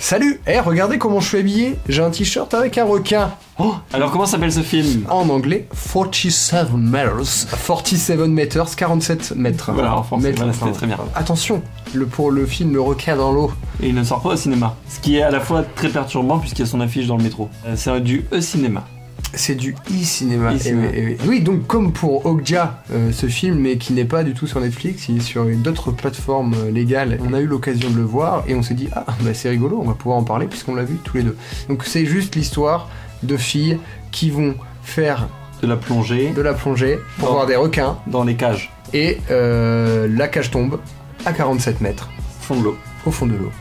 Salut. Regardez comment je suis habillé. J'ai un t-shirt avec un requin. Oh, alors comment s'appelle ce film? En anglais, 47 meters. 47 meters, 47 mètres. Voilà, en français, voilà, c'était très bien. Attention, pour le film Le requin dans l'eau. Et il ne sort pas au cinéma. Ce qui est à la fois très perturbant puisqu'il y a son affiche dans le métro. C'est du e-cinéma. C'est du e-cinéma. Oui, donc comme pour Okja, ce film, mais qui n'est pas du tout sur Netflix, il est sur d'autres plateformes légales. On a eu l'occasion de le voir et on s'est dit, ah, bah c'est rigolo, on va pouvoir en parler puisqu'on l'a vu tous les deux. Donc c'est juste l'histoire de filles qui vont faire de la plongée pour voir des requins dans les cages. Et la cage tombe à 47 mètres. Au fond de l'eau.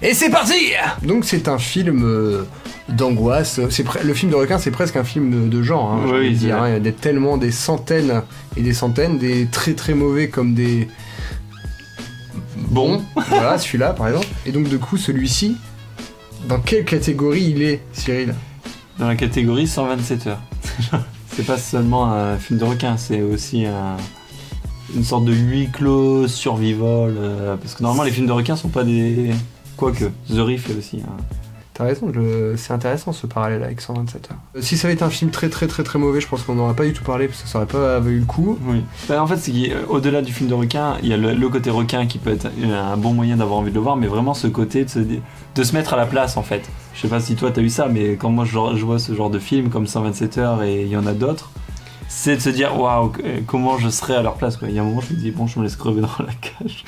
Et c'est parti! Donc c'est un film d'angoisse. Le film de requin, c'est presque un film de genre. Hein, oui, dire, hein. Il y a tellement des centaines et des centaines, des très très mauvais comme des bons. Voilà, celui-là par exemple. Et donc du coup, celui-ci, dans quelle catégorie il est, Cyril? Dans la catégorie 127 heures. C'est pas seulement un film de requin, c'est aussi une sorte de huis clos, survival. Parce que normalement, les films de requins sont pas des... Quoique, The Reef est aussi... T'as raison, c'est intéressant ce parallèle avec 127 heures. Si ça avait été un film très très très très mauvais, je pense qu'on n'aurait pas du tout parlé parce que ça aurait pas valu le coup. Oui. En fait, c'est qu'au-delà du film de requin, il y a le côté requin qui peut être un bon moyen d'avoir envie de le voir, mais vraiment ce côté de se mettre à la place en fait. Je sais pas si toi t'as eu ça, mais quand moi je vois ce genre de film comme 127 heures et il y en a d'autres, c'est de se dire waouh, comment je serais à leur place quoi. Il y a un moment je me dis bon, je me laisse crever dans la cage.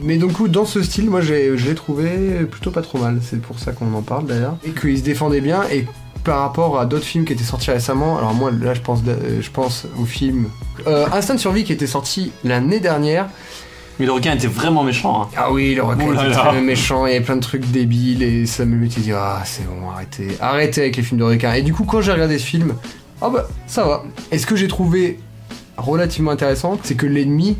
Mais donc dans ce style, moi je l'ai trouvé plutôt pas trop mal, c'est pour ça qu'on en parle d'ailleurs. Et qu'il se défendait bien, et par rapport à d'autres films qui étaient sortis récemment, alors moi là je pense au film Instinct de survie qui était sorti l'année dernière. Mais le requin était vraiment méchant. Hein. Ah oui, le requin était très méchant, il y avait plein de trucs débiles, et ça me mettait à dire ah c'est bon, arrêtez avec les films de requins. Et du coup quand j'ai regardé ce film, ah bah ça va. Et ce que j'ai trouvé relativement intéressant, c'est que l'ennemi,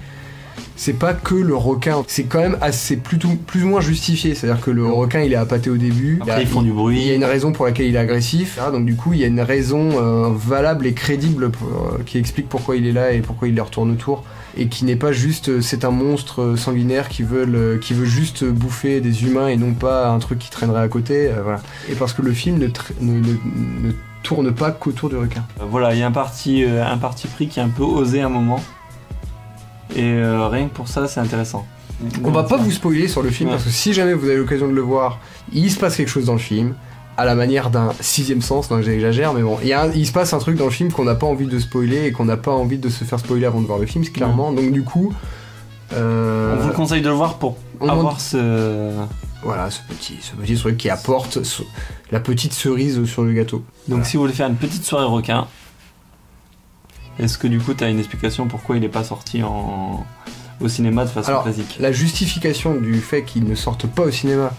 c'est pas que le requin, c'est quand même assez plus ou moins justifié. C'est-à-dire que le requin il est appâté au début. Après ils font du bruit. Il y a une raison pour laquelle il est agressif. Donc du coup il y a une raison valable et crédible qui explique pourquoi il est là et pourquoi il les retourne autour. Et qui n'est pas juste c'est un monstre sanguinaire qui veut juste bouffer des humains et non pas un truc qui traînerait à côté. Voilà. Et parce que le film ne tourne pas qu'autour du requin. Voilà, il y a un parti pris qui est un peu osé à un moment. Et rien que pour ça, c'est intéressant. On va pas vous spoiler sur le film parce que si jamais vous avez l'occasion de le voir, il se passe quelque chose dans le film, à la manière d'un sixième sens, non j'exagère, mais bon, il se passe un truc dans le film qu'on n'a pas envie de spoiler et qu'on n'a pas envie de se faire spoiler avant de voir le film, clairement. Donc du coup, on vous conseille de le voir pour avoir voilà, ce petit truc qui apporte la petite cerise sur le gâteau. Donc voilà. Si vous voulez faire une petite soirée requin, est-ce que du coup tu as une explication pourquoi il n'est pas sorti au cinéma de façon classique? La justification du fait qu'il ne sorte pas au cinéma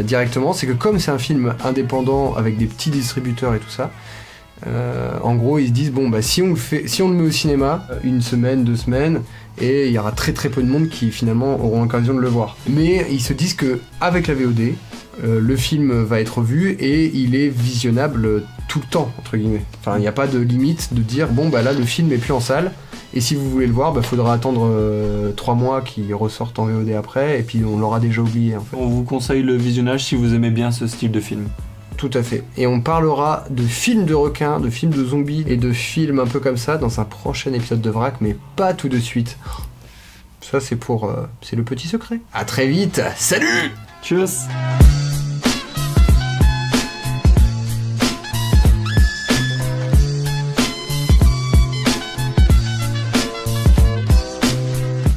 directement, c'est que comme c'est un film indépendant avec des petits distributeurs et tout ça, en gros ils se disent bon bah si on le met au cinéma, une semaine, 2 semaines, et il y aura très très peu de monde qui finalement auront l'occasion de le voir. Mais ils se disent que avec la VOD, le film va être vu et il est visionnable tout le temps, entre guillemets. Enfin, il n'y a pas de limite de dire bon bah là le film est plus en salle et si vous voulez le voir, bah faudra attendre 3 mois qu'il ressorte en VOD après et puis on l'aura déjà oublié en fait. On vous conseille le visionnage si vous aimez bien ce style de film. Tout à fait. Et on parlera de films de requins, de films de zombies et de films un peu comme ça dans un prochain épisode de Vrac, mais pas tout de suite. Ça c'est le petit secret. À très vite. Salut. Tchuss.